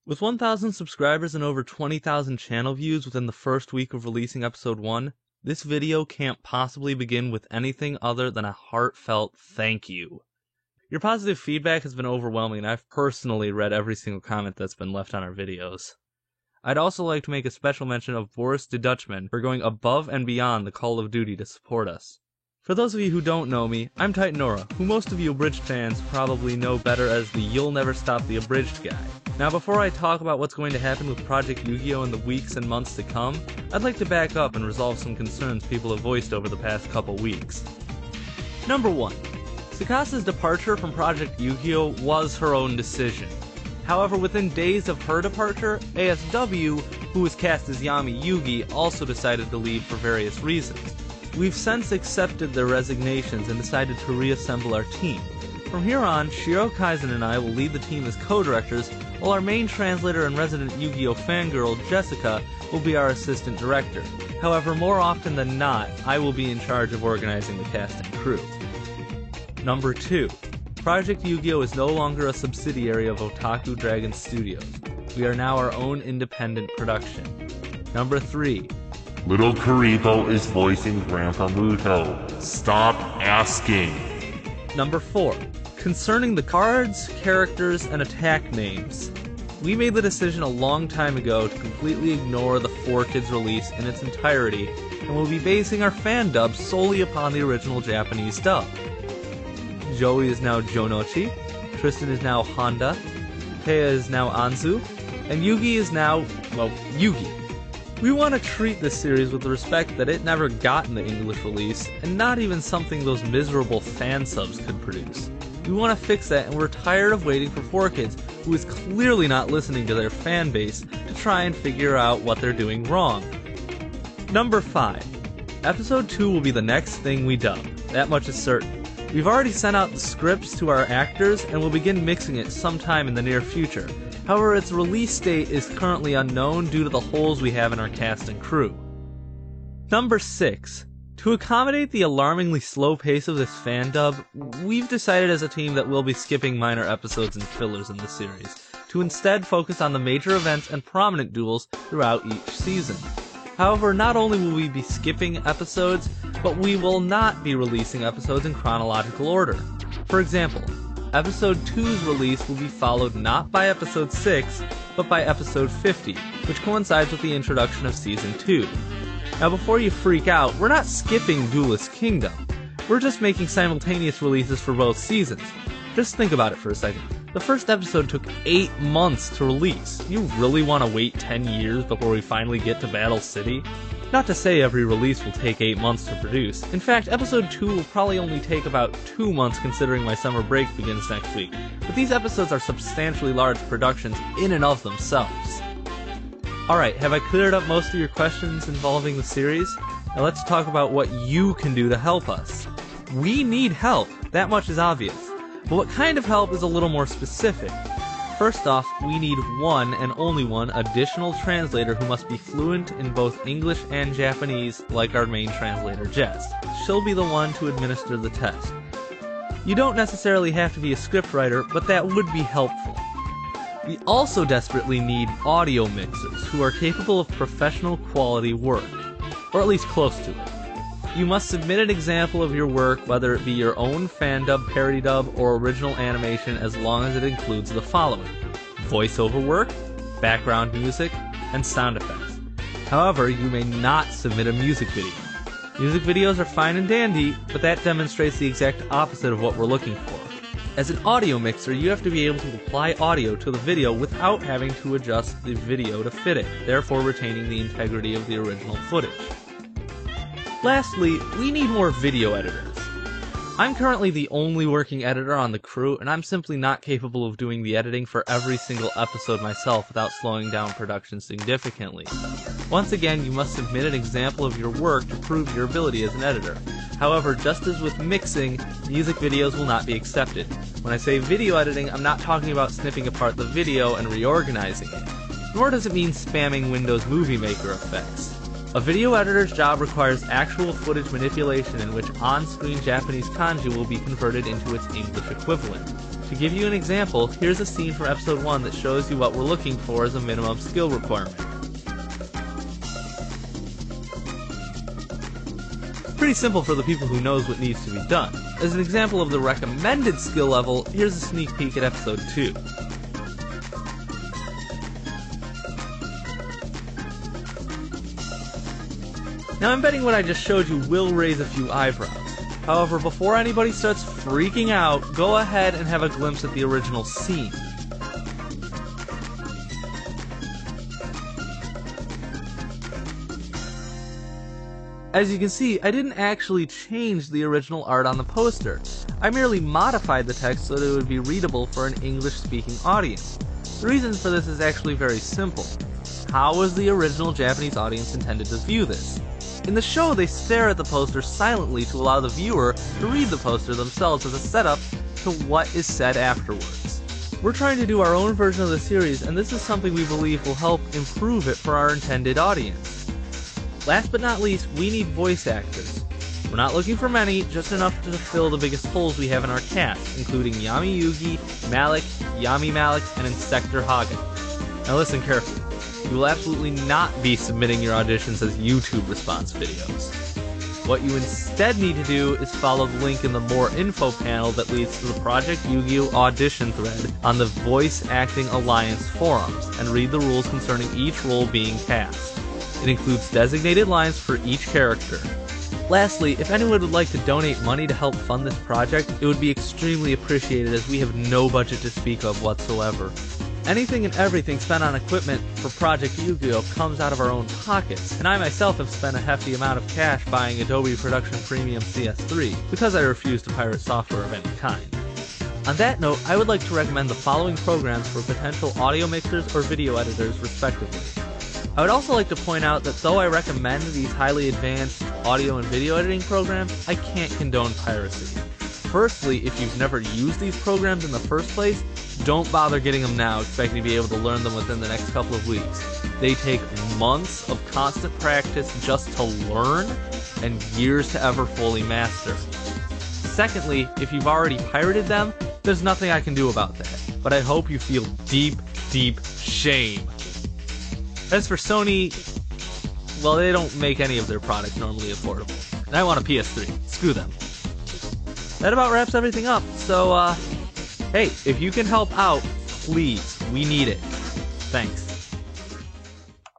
With 1,000 subscribers and over 20,000 channel views within the first week of releasing episode 1, this video can't possibly begin with anything other than a heartfelt thank you. Your positive feedback has been overwhelming, and I've personally read every single comment that's been left on our videos. I'd also like to make a special mention of Boris the Dutchman for going above and beyond the call of duty to support us. For those of you who don't know me, I'm Titanora, who most of you Abridged fans probably know better as the You'll Never Stop the Abridged guy. Now before I talk about what's going to happen with Project Yu-Gi-Oh! In the weeks and months to come, I'd like to back up and resolve some concerns people have voiced over the past couple weeks. Number 1. Tsukasa's departure from Project Yu-Gi-Oh! Was her own decision. However, within days of her departure, ASW, who was cast as Yami Yugi, also decided to leave for various reasons. We've since accepted their resignations and decided to reassemble our team. From here on, Shiro Kaizen and I will lead the team as co-directors, while our main translator and resident Yu-Gi-Oh! Fangirl, Jessica, will be our assistant director. However, more often than not, I will be in charge of organizing the cast and crew. Number 2. Project Yu-Gi-Oh! Is no longer a subsidiary of Otaku Dragon Studios. We are now our own independent production. Number 3. Little Karibo is voicing Grandpa Muto. Stop asking. Number 4. Concerning the cards, characters, and attack names. We made the decision a long time ago to completely ignore the 4Kids release in its entirety, and will be basing our fan dub solely upon the original Japanese dub. Joey is now Jonochi, Tristan is now Honda, Taya is now Anzu, and Yugi is now, well, Yugi. We want to treat this series with the respect that it never got in the English release, and not even something those miserable fan subs could produce. We want to fix that, and we're tired of waiting for 4Kids, who is clearly not listening to their fan base, to try and figure out what they're doing wrong. Number 5. Episode 2 will be the next thing we dub. That much is certain. We've already sent out the scripts to our actors, and will begin mixing it sometime in the near future. However, its release date is currently unknown due to the holes we have in our cast and crew. Number 6. To accommodate the alarmingly slow pace of this fan dub, we've decided as a team that we'll be skipping minor episodes and fillers in the series, to instead focus on the major events and prominent duels throughout each season. However, not only will we be skipping episodes, but we will not be releasing episodes in chronological order. For example, Episode 2's release will be followed not by Episode 6, but by Episode 50, which coincides with the introduction of Season 2. Now before you freak out, we're not skipping Duelist Kingdom. We're just making simultaneous releases for both seasons. Just think about it for a second. The first episode took 8 months to release. You really want to wait 10 years before we finally get to Battle City? Not to say every release will take 8 months to produce. In fact, episode 2 will probably only take about 2 months considering my summer break begins next week. But these episodes are substantially large productions in and of themselves. Alright, have I cleared up most of your questions involving the series? Now let's talk about what you can do to help us. We need help, that much is obvious. But what kind of help is a little more specific. First off, we need one and only one additional translator who must be fluent in both English and Japanese, like our main translator Jess. She'll be the one to administer the test. You don't necessarily have to be a scriptwriter, but that would be helpful. We also desperately need audio mixers who are capable of professional quality work, or at least close to it. You must submit an example of your work, whether it be your own fan dub, parody dub, or original animation, as long as it includes the following: voiceover work, background music, and sound effects. However, you may not submit a music video. Music videos are fine and dandy, but that demonstrates the exact opposite of what we're looking for. As an audio mixer, you have to be able to apply audio to the video without having to adjust the video to fit it, therefore retaining the integrity of the original footage. Lastly, we need more video editors. I'm currently the only working editor on the crew, and I'm simply not capable of doing the editing for every single episode myself without slowing down production significantly. Once again, you must submit an example of your work to prove your ability as an editor. However, just as with mixing, music videos will not be accepted. When I say video editing, I'm not talking about snipping apart the video and reorganizing it. Nor does it mean spamming Windows Movie Maker effects. A video editor's job requires actual footage manipulation in which on-screen Japanese kanji will be converted into its English equivalent. To To give you an example, here's a scene from episode 1 that shows you what we're looking for as a minimum skill requirement. Pretty simple for the people who knows what needs to be done. As an example of the recommended skill level, here's a sneak peek at episode 2. Now I'm betting what I just showed you will raise a few eyebrows. However, before anybody starts freaking out, go ahead and have a glimpse at the original scene. As you can see, I didn't actually change the original art on the poster. I merely modified the text so that it would be readable for an English-speaking audience. The reason for this is actually very simple. How was the original Japanese audience intended to view this? In the show, they stare at the poster silently to allow the viewer to read the poster themselves as a setup to what is said afterwards. We're trying to do our own version of the series, and this is something we believe will help improve it for our intended audience. Last but not least, we need voice actors. We're not looking for many, just enough to fill the biggest holes we have in our cast, including Yami Yugi, Malik, Yami Malik, and Inspector Hagen. Now listen carefully. You will absolutely not be submitting your auditions as YouTube response videos. What you instead need to do is follow the link in the More Info panel that leads to the Project Yu-Gi-Oh! Audition thread on the Voice Acting Alliance forums, and read the rules concerning each role being cast. It includes designated lines for each character. Lastly, if anyone would like to donate money to help fund this project, it would be extremely appreciated as we have no budget to speak of whatsoever. Anything and everything spent on equipment for Project Yu-Gi-Oh! Comes out of our own pockets, and I myself have spent a hefty amount of cash buying Adobe Production Premium CS3, because I refuse to pirate software of any kind. On that note, I would like to recommend the following programs for potential audio mixers or video editors respectively. I would also like to point out that though I recommend these highly advanced audio and video editing programs, I can't condone piracy. Firstly, if you've never used these programs in the first place, don't bother getting them now expecting to be able to learn them within the next couple of weeks. They take months of constant practice just to learn, and years to ever fully master. Secondly, if you've already pirated them, there's nothing I can do about that, but I hope you feel deep, deep shame. As for Sony, well, they don't make any of their products normally affordable. And I want a PS3. Screw them. That about wraps everything up, so, hey, if you can help out, please, we need it. Thanks.